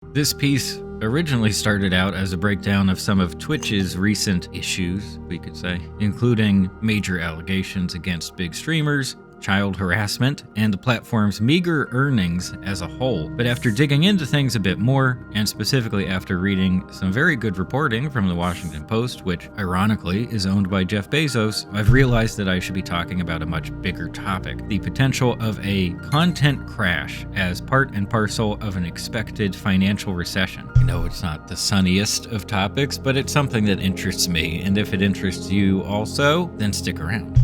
This piece originally started out as a breakdown of some of Twitch's recent issues, we could say, including major allegations against big streamers, child harassment, and the platform's meager earnings as a whole. But after digging into things a bit more, and specifically after reading some very good reporting from the Washington Post, which ironically is owned by Jeff Bezos, I've realized that I should be talking about a much bigger topic: the potential of a content crash as part and parcel of an expected financial recession. I know it's not the sunniest of topics, but it's something that interests me, and if it interests you also, then stick around.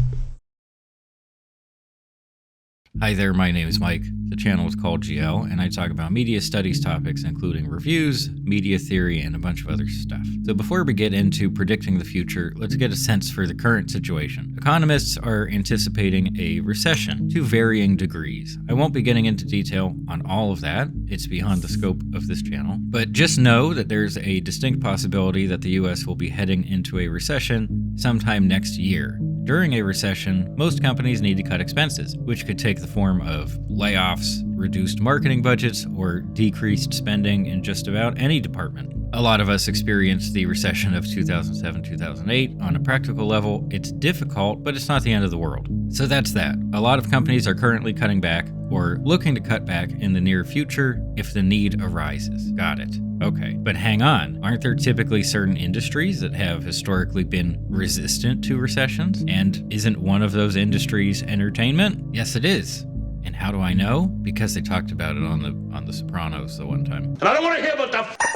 Hi there, my name is Mike. The channel is called GL, and I talk about media studies topics including reviews, media theory, and a bunch of other stuff. So before we get into predicting the future, let's get a sense for the current situation. Economists are anticipating a recession to varying degrees. I won't be getting into detail on all of that. It's beyond the scope of this channel. But just know that there's a distinct possibility that the US will be heading into a recession sometime next year. During a recession, most companies need to cut expenses, which could take the form of layoffs, reduced marketing budgets, or decreased spending in just about any department. A lot of us experienced the recession of 2007-2008. On a practical level, it's difficult, but it's not the end of the world. So that's that. A lot of companies are currently cutting back or looking to cut back in the near future if the need arises. Got it. Okay, but hang on. Aren't there typically certain industries that have historically been resistant to recessions? And isn't one of those industries entertainment? Yes, it is. And how do I know? Because they talked about it on the Sopranos the one time. And I don't want to hear about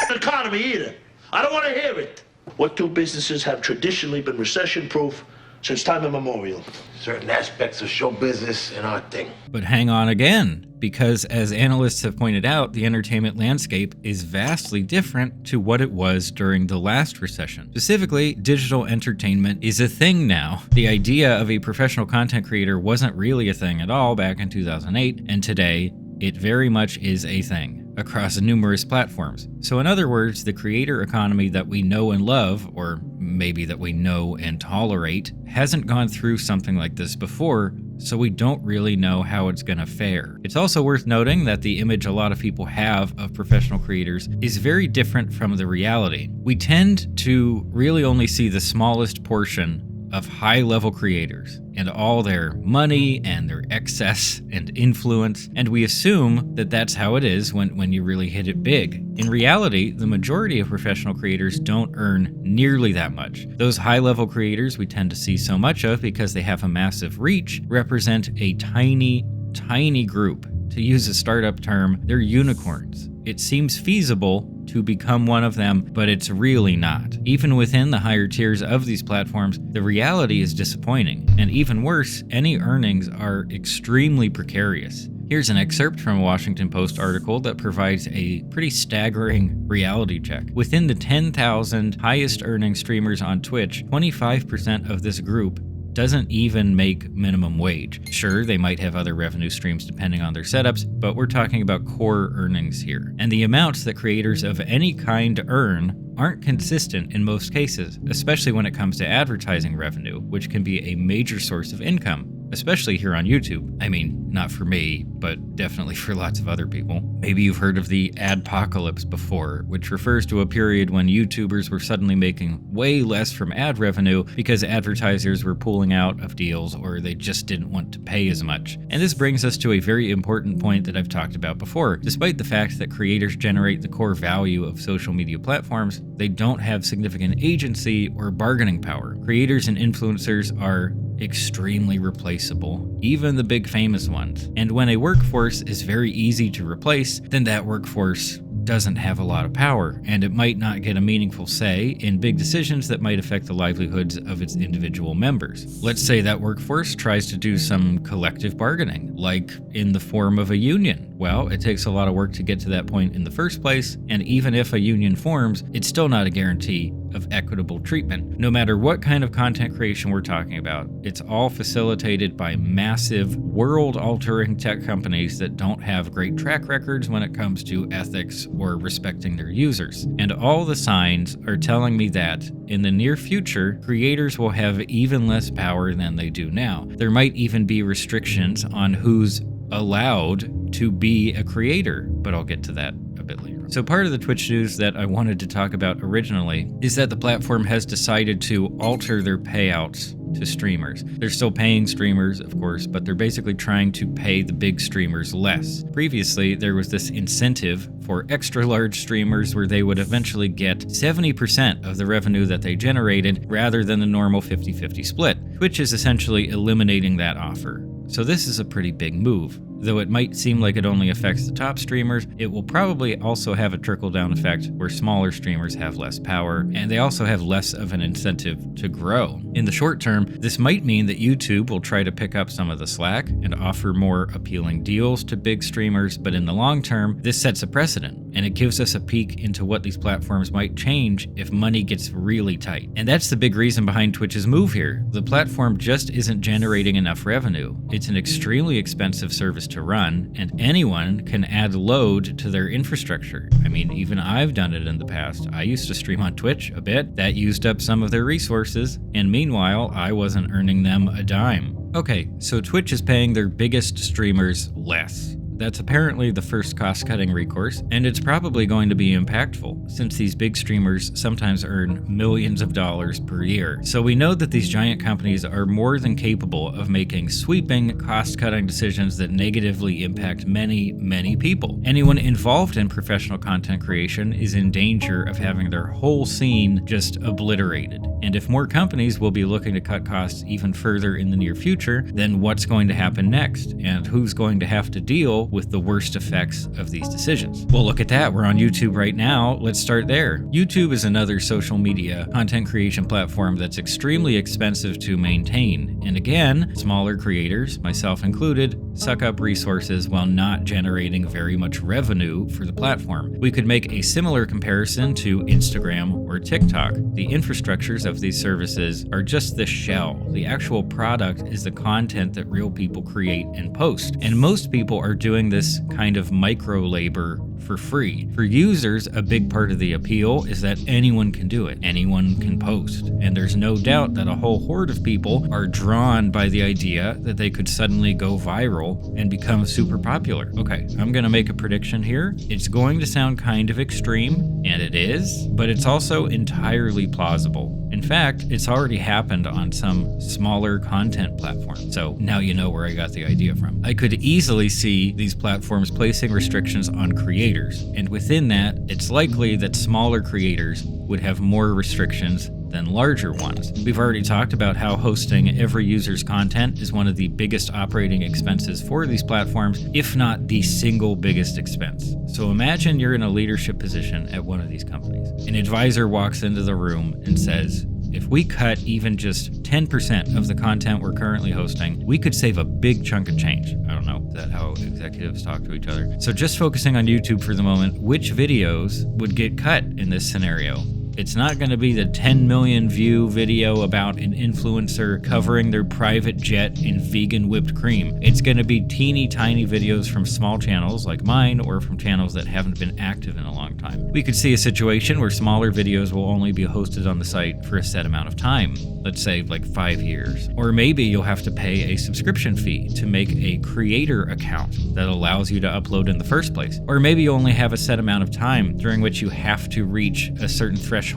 the economy either. I don't want to hear it. What two businesses have traditionally been recession-proof since time immemorial? Certain aspects of show business and our thing. But hang on again, because as analysts have pointed out, the entertainment landscape is vastly different to what it was during the last recession. Specifically, digital entertainment is a thing now. The idea of a professional content creator wasn't really a thing at all back in 2008, and today it very much is a thing across numerous platforms. So in other words, the creator economy that we know and love, or maybe that we know and tolerate, hasn't gone through something like this before, so we don't really know how it's gonna fare. It's also worth noting that the image a lot of people have of professional creators is very different from the reality. We tend to really only see the smallest portion of high-level creators and all their money and their excess and influence, and we assume that that's how it is when you really hit it big. In reality, the majority of professional creators don't earn nearly that much. Those high-level creators we tend to see so much of because they have a massive reach represent a tiny, tiny group. To use a startup term, they're unicorns. It seems feasible to become one of them, but it's really not. Even within the higher tiers of these platforms, the reality is disappointing. And even worse, any earnings are extremely precarious. Here's an excerpt from a Washington Post article that provides a pretty staggering reality check. Within the 10,000 highest earning streamers on Twitch, 25% of this group doesn't even make minimum wage. Sure, they might have other revenue streams depending on their setups, but we're talking about core earnings here. And the amounts that creators of any kind earn aren't consistent in most cases, especially when it comes to advertising revenue, which can be a major source of income, especially here on YouTube. I mean, not for me, but definitely for lots of other people. Maybe you've heard of the adpocalypse before, which refers to a period when YouTubers were suddenly making way less from ad revenue because advertisers were pulling out of deals or they just didn't want to pay as much. And this brings us to a very important point that I've talked about before. Despite the fact that creators generate the core value of social media platforms, they don't have significant agency or bargaining power. Creators and influencers are extremely replaceable, even the big famous ones. And when a workforce is very easy to replace, then that workforce doesn't have a lot of power, and it might not get a meaningful say in big decisions that might affect the livelihoods of its individual members. Let's say that workforce tries to do some collective bargaining, like in the form of a union. Well, it takes a lot of work to get to that point in the first place, and even if a union forms, it's still not a guarantee of equitable treatment. No matter what kind of content creation we're talking about, it's all facilitated by massive, world-altering tech companies that don't have great track records when it comes to ethics or respecting their users. And all the signs are telling me that, in the near future, creators will have even less power than they do now. There might even be restrictions on who's allowed to be a creator, but I'll get to that a bit later on. So part of the Twitch news that I wanted to talk about originally is that the platform has decided to alter their payouts to streamers. They're still paying streamers, of course, but they're basically trying to pay the big streamers less. Previously, there was this incentive for extra large streamers where they would eventually get 70% of the revenue that they generated rather than the normal 50-50 split. Twitch is essentially eliminating that offer. So this is a pretty big move. Though it might seem like it only affects the top streamers, it will probably also have a trickle-down effect where smaller streamers have less power, and they also have less of an incentive to grow. In the short term, this might mean that YouTube will try to pick up some of the slack and offer more appealing deals to big streamers, but in the long term, this sets a precedent, and it gives us a peek into what these platforms might change if money gets really tight. And that's the big reason behind Twitch's move here. The platform just isn't generating enough revenue. It's an extremely expensive service to run, and anyone can add load to their infrastructure. I mean, even I've done it in the past. I used to stream on Twitch a bit. That used up some of their resources, and meanwhile, I wasn't earning them a dime. Okay, so Twitch is paying their biggest streamers less. That's apparently the first cost-cutting recourse, and it's probably going to be impactful, since these big streamers sometimes earn millions of dollars per year. So we know that these giant companies are more than capable of making sweeping, cost-cutting decisions that negatively impact many, many people. Anyone involved in professional content creation is in danger of having their whole scene just obliterated. And if more companies will be looking to cut costs even further in the near future, then what's going to happen next? And who's going to have to deal with the worst effects of these decisions? Well, look at that. We're on YouTube right now. Let's start there. YouTube is another social media content creation platform that's extremely expensive to maintain. And again, smaller creators, myself included, suck up resources while not generating very much revenue for the platform. We could make a similar comparison to Instagram or TikTok. The infrastructures of these services are just the shell. The actual product is the content that real people create and post. And most people are doing this kind of micro labor for free. For users, a big part of the appeal is that anyone can do it. Anyone can post. And there's no doubt that a whole horde of people are drawn by the idea that they could suddenly go viral and become super popular. Okay, I'm gonna make a prediction here. It's going to sound kind of extreme, and it is, but it's also entirely plausible. In fact, it's already happened on some smaller content platforms. So now you know where I got the idea from. I could easily see these platforms placing restrictions on creators, and within that, it's likely that smaller creators would have more restrictions than larger ones. We've already talked about how hosting every user's content is one of the biggest operating expenses for these platforms, if not the single biggest expense. So imagine you're in a leadership position at one of these companies. An advisor walks into the room and says, if we cut even just 10% of the content we're currently hosting, we could save a big chunk of change. I don't know, is that how executives talk to each other? So just focusing on YouTube for the moment, which videos would get cut in this scenario? It's not going to be the 10 million view video about an influencer covering their private jet in vegan whipped cream. It's going to be teeny tiny videos from small channels like mine or from channels that haven't been active in a long time. We could see a situation where smaller videos will only be hosted on the site for a set amount of time. Let's say like 5 years. Or maybe you'll have to pay a subscription fee to make a creator account that allows you to upload in the first place. Or maybe you only have a set amount of time during which you have to reach a certain threshold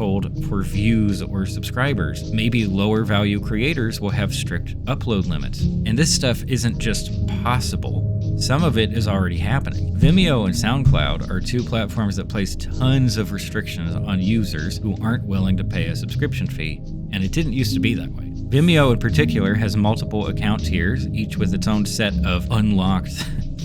for views or subscribers. Maybe lower value creators will have strict upload limits. And this stuff isn't just possible. Some of it is already happening. Vimeo and SoundCloud are two platforms that place tons of restrictions on users who aren't willing to pay a subscription fee, and it didn't used to be that way. Vimeo in particular has multiple account tiers, each with its own set of unlocked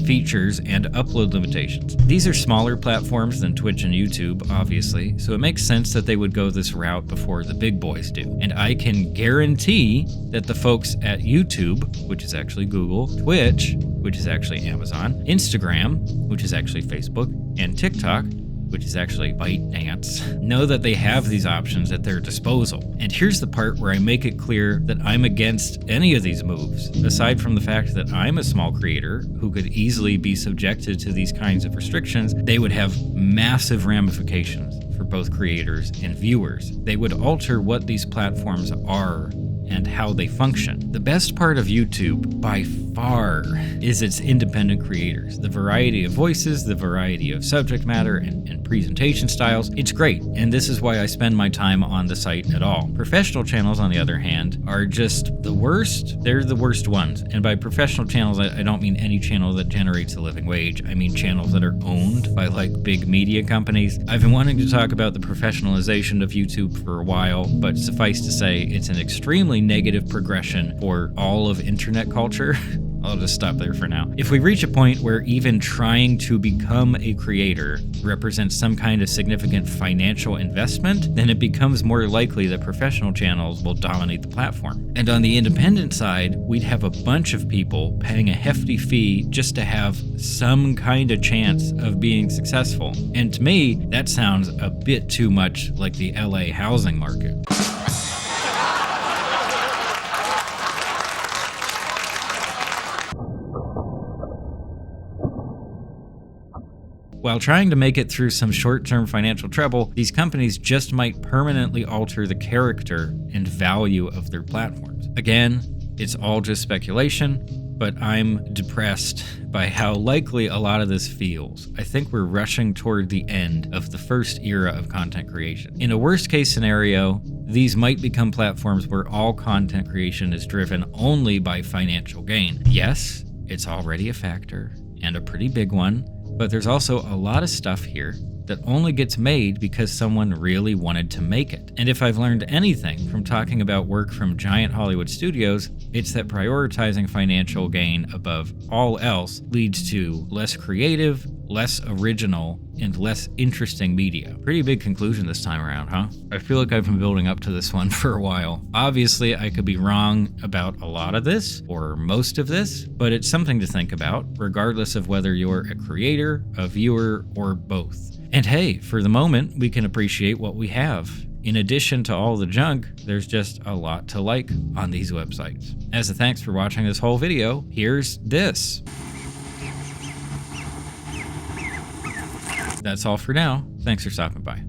features and upload limitations. These are smaller platforms than Twitch and YouTube, obviously, so it makes sense that they would go this route before the big boys do. And I can guarantee that the folks at YouTube, which is actually Google, Twitch, which is actually Amazon, Instagram, which is actually Facebook, and TikTok, which is actually ByteDance, know that they have these options at their disposal. And here's the part where I make it clear that I'm against any of these moves, aside from the fact that I'm a small creator who could easily be subjected to these kinds of restrictions. They would have massive ramifications for both creators and viewers. They would alter what these platforms are and how they function. The best part of YouTube, by far, is its independent creators. The variety of voices, the variety of subject matter and presentation styles. It's great, and this is why I spend my time on the site at all. Professional channels, on the other hand, are just the worst. They're the worst ones. And by professional channels, I don't mean any channel that generates a living wage. I mean channels that are owned by like big media companies. I've been wanting to talk about the professionalization of YouTube for a while, but suffice to say, it's an extremely negative progression for all of internet culture. I'll just stop there for now. If we reach a point where even trying to become a creator represents some kind of significant financial investment, then it becomes more likely that professional channels will dominate the platform. And on the independent side, we'd have a bunch of people paying a hefty fee just to have some kind of chance of being successful. And to me, that sounds a bit too much like the LA housing market. While trying to make it through some short-term financial trouble, these companies just might permanently alter the character and value of their platforms. Again, it's all just speculation, but I'm depressed by how likely a lot of this feels. I think we're rushing toward the end of the first era of content creation. In a worst-case scenario, these might become platforms where all content creation is driven only by financial gain. Yes, it's already a factor, and a pretty big one, but there's also a lot of stuff here that only gets made because someone really wanted to make it. And if I've learned anything from talking about work from giant Hollywood studios, it's that prioritizing financial gain above all else leads to less creative, less original, and less interesting media. Pretty big conclusion this time around, huh? I feel like I've been building up to this one for a while. Obviously, I could be wrong about a lot of this, or most of this, but it's something to think about, regardless of whether you're a creator, a viewer, or both. And hey, for the moment, we can appreciate what we have. In addition to all the junk, there's just a lot to like on these websites. As a thanks for watching this whole video, here's this. That's all for now. Thanks for stopping by.